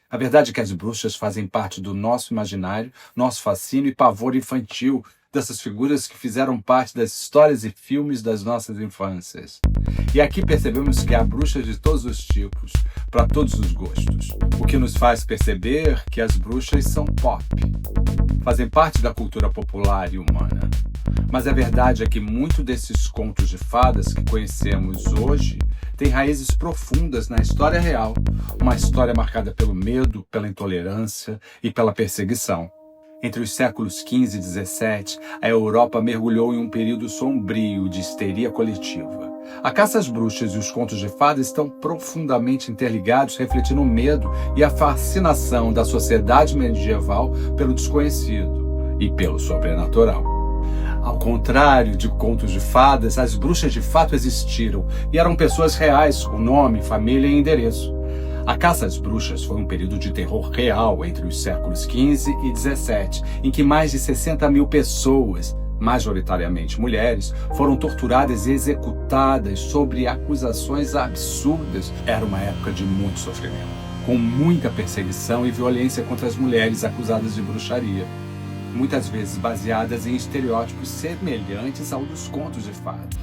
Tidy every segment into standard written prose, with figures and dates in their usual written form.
A verdade é que as bruxas fazem parte do nosso imaginário, nosso fascínio e pavor infantil, dessas figuras que fizeram parte das histórias e filmes das nossas infâncias. E aqui percebemos que há bruxas de todos os tipos, para todos os gostos, o que nos faz perceber que as bruxas são pop, fazem parte da cultura popular e humana. Mas a verdade é que muitos desses contos de fadas que conhecemos hoje têm raízes profundas na história real, uma história marcada pelo medo, pela intolerância e pela perseguição. Entre os séculos XV e XVII, a Europa mergulhou em um período sombrio de histeria coletiva. A caça às bruxas e os contos de fadas estão profundamente interligados, refletindo o medo e a fascinação da sociedade medieval pelo desconhecido e pelo sobrenatural. Ao contrário de contos de fadas, as bruxas de fato existiram e eram pessoas reais, com nome, família e endereço. A caça às bruxas foi um período de terror real entre os séculos XV e XVII, em que mais de 60 mil pessoas, majoritariamente mulheres, foram torturadas e executadas sob acusações absurdas. Era uma época de muito sofrimento, com muita perseguição e violência contra as mulheres acusadas de bruxaria, muitas vezes baseadas em estereótipos semelhantes ao dos contos de fadas.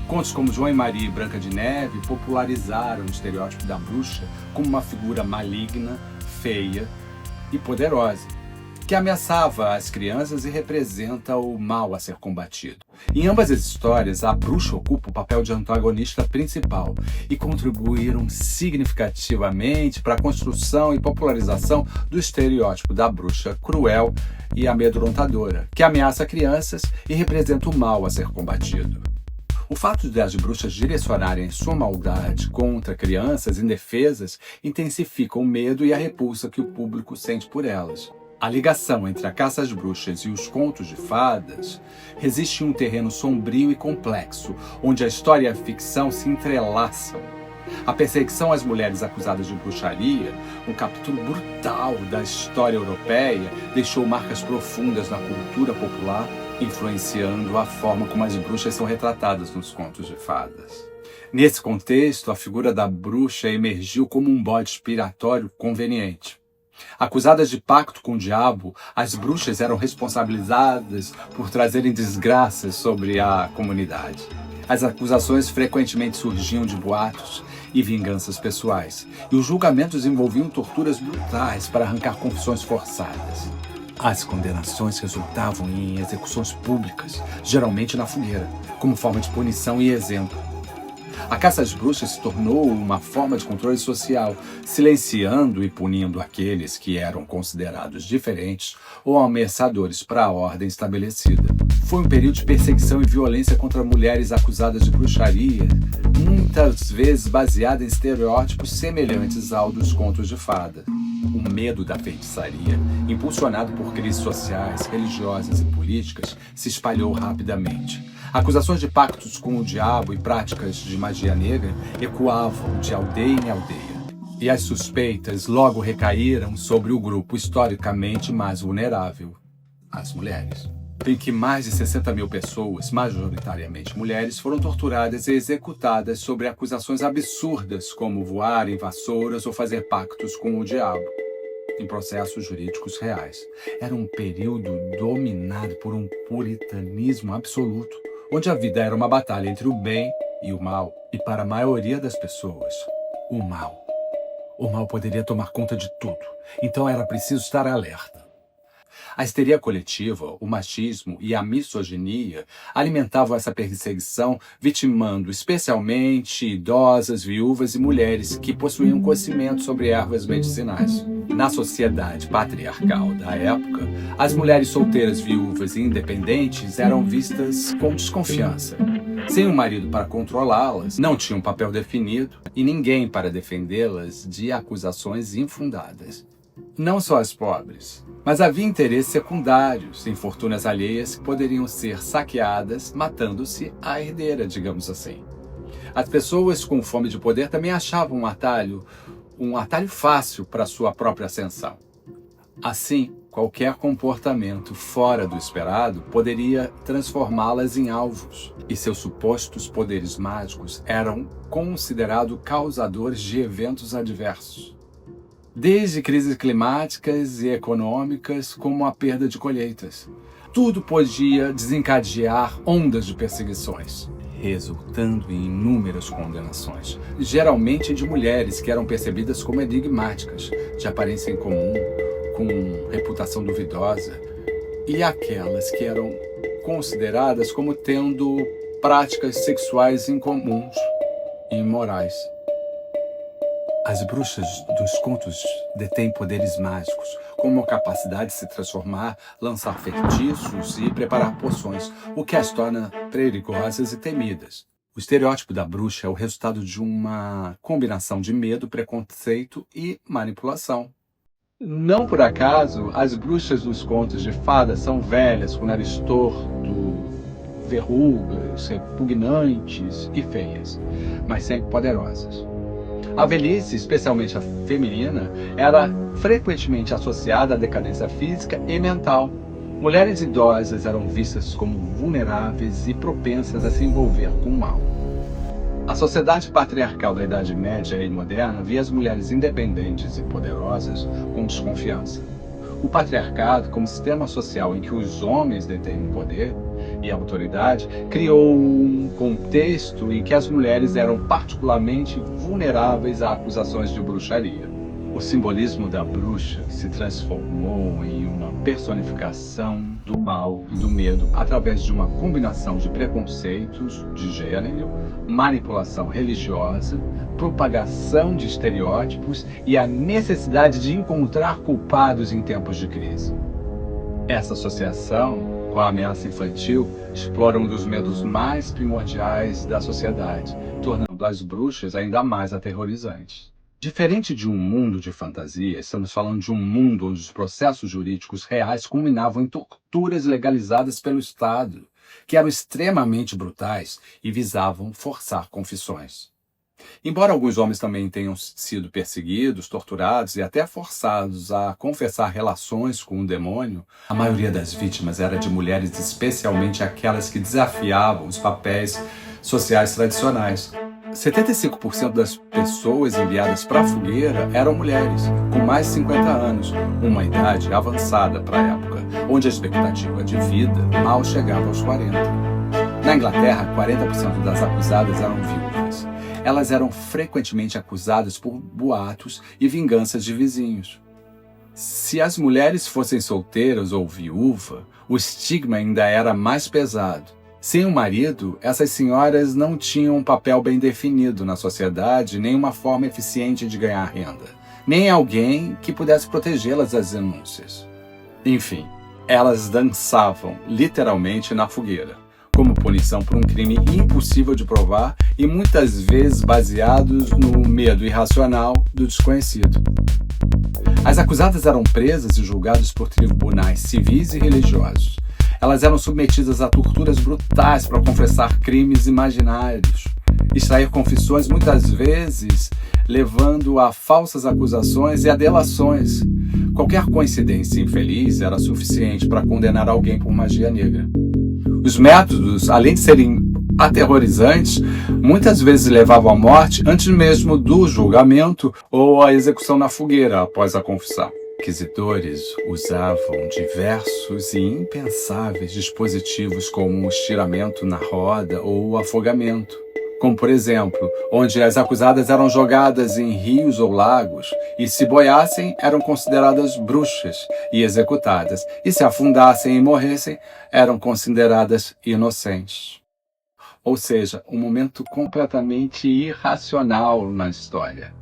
Contos como João e Maria e Branca de Neve popularizaram o estereótipo da bruxa como uma figura maligna, feia e poderosa, que ameaçava as crianças e representa o mal a ser combatido. Em ambas as histórias, a bruxa ocupa o papel de antagonista principal e contribuíram significativamente para a construção e popularização do estereótipo da bruxa cruel e amedrontadora, que ameaça crianças e representa o mal a ser combatido. O fato de as bruxas direcionarem sua maldade contra crianças indefesas intensifica o medo e a repulsa que o público sente por elas. A ligação entre a caça às bruxas e os contos de fadas resiste em um terreno sombrio e complexo, onde a história e a ficção se entrelaçam. A perseguição às mulheres acusadas de bruxaria, um capítulo brutal da história europeia, deixou marcas profundas na cultura popular, influenciando a forma como as bruxas são retratadas nos contos de fadas. Nesse contexto, a figura da bruxa emergiu como um bode expiatório conveniente. Acusadas de pacto com o diabo, as bruxas eram responsabilizadas por trazerem desgraças sobre a comunidade. As acusações frequentemente surgiam de boatos e vinganças pessoais, e os julgamentos envolviam torturas brutais para arrancar confissões forçadas. As condenações resultavam em execuções públicas, geralmente na fogueira, como forma de punição e exemplo. A caça às bruxas se tornou uma forma de controle social, silenciando e punindo aqueles que eram considerados diferentes ou ameaçadores para a ordem estabelecida. Foi um período de perseguição e violência contra mulheres acusadas de bruxaria, muitas vezes baseada em estereótipos semelhantes ao dos contos de fada. O medo da feitiçaria, impulsionado por crises sociais, religiosas e políticas, se espalhou rapidamente. Acusações de pactos com o diabo e práticas de magia negra ecoavam de aldeia em aldeia. E as suspeitas logo recaíram sobre o grupo historicamente mais vulnerável, as mulheres. Em que mais de 60 mil pessoas, majoritariamente mulheres, foram torturadas e executadas sobre acusações absurdas como voar em vassouras ou fazer pactos com o diabo, em processos jurídicos reais. Era um período dominado por um puritanismo absoluto, onde a vida era uma batalha entre o bem e o mal. E para a maioria das pessoas, o mal poderia tomar conta de tudo, então era preciso estar alerta. A histeria coletiva, o machismo e a misoginia alimentavam essa perseguição, vitimando especialmente idosas, viúvas e mulheres que possuíam conhecimento sobre ervas medicinais. Na sociedade patriarcal da época, as mulheres solteiras, viúvas e independentes eram vistas com desconfiança. Sem um marido para controlá-las, não tinha um papel definido e ninguém para defendê-las de acusações infundadas. Não só as pobres, mas havia interesses secundários em fortunas alheias que poderiam ser saqueadas, matando-se a herdeira, digamos assim. As pessoas com fome de poder também achavam um atalho fácil para sua própria ascensão. Assim, qualquer comportamento fora do esperado poderia transformá-las em alvos, e seus supostos poderes mágicos eram considerados causadores de eventos adversos. desde crises climáticas e econômicas, como a perda de colheitas. Tudo podia desencadear ondas de perseguições, resultando em inúmeras condenações, geralmente de mulheres que eram percebidas como enigmáticas, de aparência incomum, com reputação duvidosa, e aquelas que eram consideradas como tendo práticas sexuais incomuns e imorais. As bruxas dos contos detêm poderes mágicos, como a capacidade de se transformar, lançar feitiços e preparar poções, o que as torna perigosas e temidas. O estereótipo da bruxa é o resultado de uma combinação de medo, preconceito e manipulação. Não por acaso, as bruxas dos contos de fadas são velhas, com nariz torto, verrugas, repugnantes e feias, mas sempre poderosas. A velhice, especialmente a feminina, era frequentemente associada à decadência física e mental. Mulheres idosas eram vistas como vulneráveis e propensas a se envolver com o mal. A sociedade patriarcal da Idade Média e moderna via as mulheres independentes e poderosas com desconfiança. O patriarcado, como sistema social em que os homens detêm poder e autoridade, criou um contexto em que as mulheres eram particularmente vulneráveis a acusações de bruxaria. O simbolismo da bruxa se transformou em uma personificação do mal e do medo através de uma combinação de preconceitos de gênero, manipulação religiosa, propagação de estereótipos e a necessidade de encontrar culpados em tempos de crise. Essa associação com a ameaça infantil explora um dos medos mais primordiais da sociedade, tornando as bruxas ainda mais aterrorizantes. Diferente de um mundo de fantasia, estamos falando de um mundo onde os processos jurídicos reais culminavam em torturas legalizadas pelo Estado, que eram extremamente brutais e visavam forçar confissões. Embora alguns homens também tenham sido perseguidos, torturados e até forçados a confessar relações com o demônio, a maioria das vítimas era de mulheres, especialmente aquelas que desafiavam os papéis sociais tradicionais. 75% das pessoas enviadas para a fogueira eram mulheres, com mais de 50 anos, uma idade avançada para a época, onde a expectativa de vida mal chegava aos 40. Na Inglaterra, 40% das acusadas eram viúvas. Elas eram frequentemente acusadas por boatos e vinganças de vizinhos. Se as mulheres fossem solteiras ou viúva, o estigma ainda era mais pesado. Sem um marido, essas senhoras não tinham um papel bem definido na sociedade, nem uma forma eficiente de ganhar renda, nem alguém que pudesse protegê-las das denúncias. Enfim, elas dançavam literalmente na fogueira, como punição por um crime impossível de provar e muitas vezes baseados no medo irracional do desconhecido. As acusadas eram presas e julgadas por tribunais civis e religiosos. Elas eram submetidas a torturas brutais para confessar crimes imaginários, extrair confissões, muitas vezes levando a falsas acusações e a delações. Qualquer coincidência infeliz era suficiente para condenar alguém por magia negra. Os métodos, além de serem aterrorizantes, muitas vezes levavam à morte antes mesmo do julgamento ou à execução na fogueira após a confissão. Inquisidores usavam diversos e impensáveis dispositivos como o estiramento na roda ou o afogamento, como por exemplo, onde as acusadas eram jogadas em rios ou lagos e se boiassem eram consideradas bruxas e executadas, e se afundassem e morressem eram consideradas inocentes. Ou seja, um momento completamente irracional na história.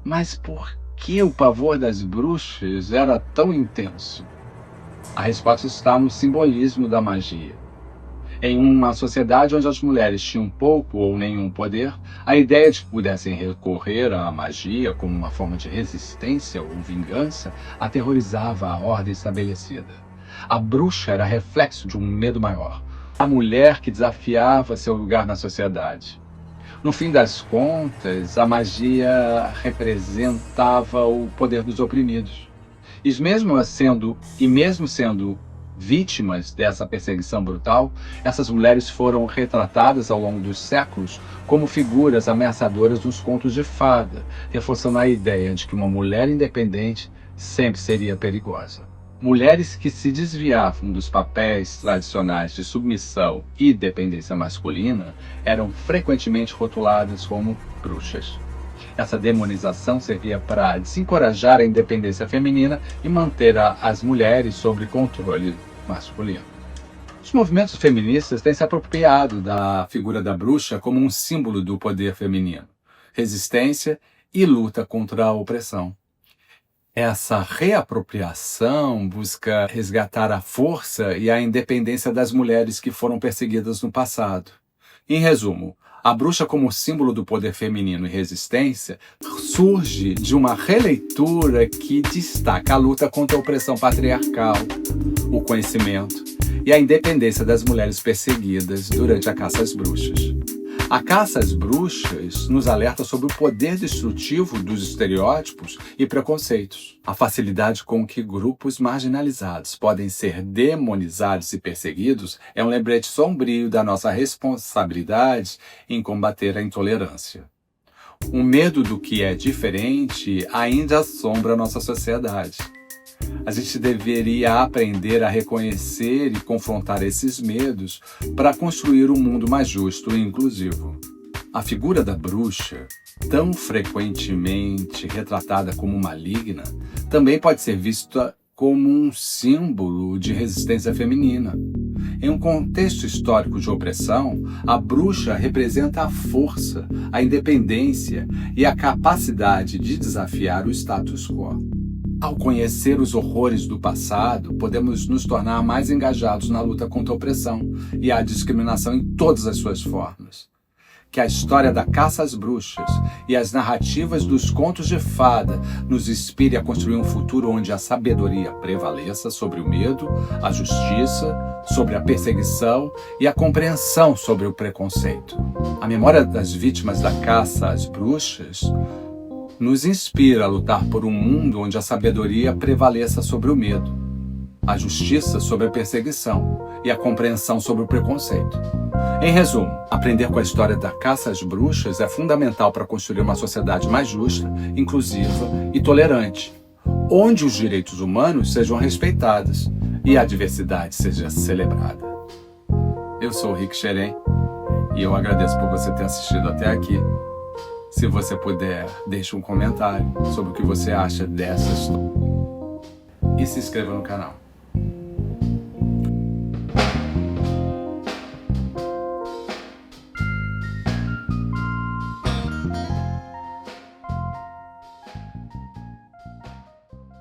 Mas por que o pavor das bruxas era tão intenso? A resposta está no simbolismo da magia. Em uma sociedade onde as mulheres tinham pouco ou nenhum poder, a ideia de que pudessem recorrer à magia como uma forma de resistência ou vingança aterrorizava a ordem estabelecida. A bruxa era reflexo de um medo maior, a mulher que desafiava seu lugar na sociedade. No fim das contas, a magia representava o poder dos oprimidos. E mesmo sendo vítimas dessa perseguição brutal, essas mulheres foram retratadas ao longo dos séculos como figuras ameaçadoras nos contos de fada, reforçando a ideia de que uma mulher independente sempre seria perigosa. Mulheres que se desviavam dos papéis tradicionais de submissão e dependência masculina eram frequentemente rotuladas como bruxas. Essa demonização servia para desencorajar a independência feminina e manter as mulheres sob controle masculino. Os movimentos feministas têm se apropriado da figura da bruxa como um símbolo do poder feminino, resistência e luta contra a opressão. Essa reapropriação busca resgatar a força e a independência das mulheres que foram perseguidas no passado. Em resumo, a bruxa como símbolo do poder feminino e resistência surge de uma releitura que destaca a luta contra a opressão patriarcal, o conhecimento e a independência das mulheres perseguidas durante a caça às bruxas. A caça às bruxas nos alerta sobre o poder destrutivo dos estereótipos e preconceitos. A facilidade com que grupos marginalizados podem ser demonizados e perseguidos é um lembrete sombrio da nossa responsabilidade em combater a intolerância. O medo do que é diferente ainda assombra nossa sociedade. A gente deveria aprender a reconhecer e confrontar esses medos para construir um mundo mais justo e inclusivo. A figura da bruxa, tão frequentemente retratada como maligna, também pode ser vista como um símbolo de resistência feminina. Em um contexto histórico de opressão, a bruxa representa a força, a independência e a capacidade de desafiar o status quo. Ao conhecer os horrores do passado, podemos nos tornar mais engajados na luta contra a opressão e a discriminação em todas as suas formas. Que a história da caça às bruxas e as narrativas dos contos de fada nos inspire a construir um futuro onde a sabedoria prevaleça sobre o medo, a justiça, sobre a perseguição e a compreensão sobre o preconceito. A memória das vítimas da caça às bruxas nos inspira a lutar por um mundo onde a sabedoria prevaleça sobre o medo, a justiça sobre a perseguição e a compreensão sobre o preconceito. Em resumo, aprender com a história da caça às bruxas é fundamental para construir uma sociedade mais justa, inclusiva e tolerante, onde os direitos humanos sejam respeitados e a diversidade seja celebrada. Eu sou o Rick Xeren e eu agradeço por você ter assistido até aqui. Se você puder, deixe um comentário sobre o que você acha dessa história. E se inscreva no canal.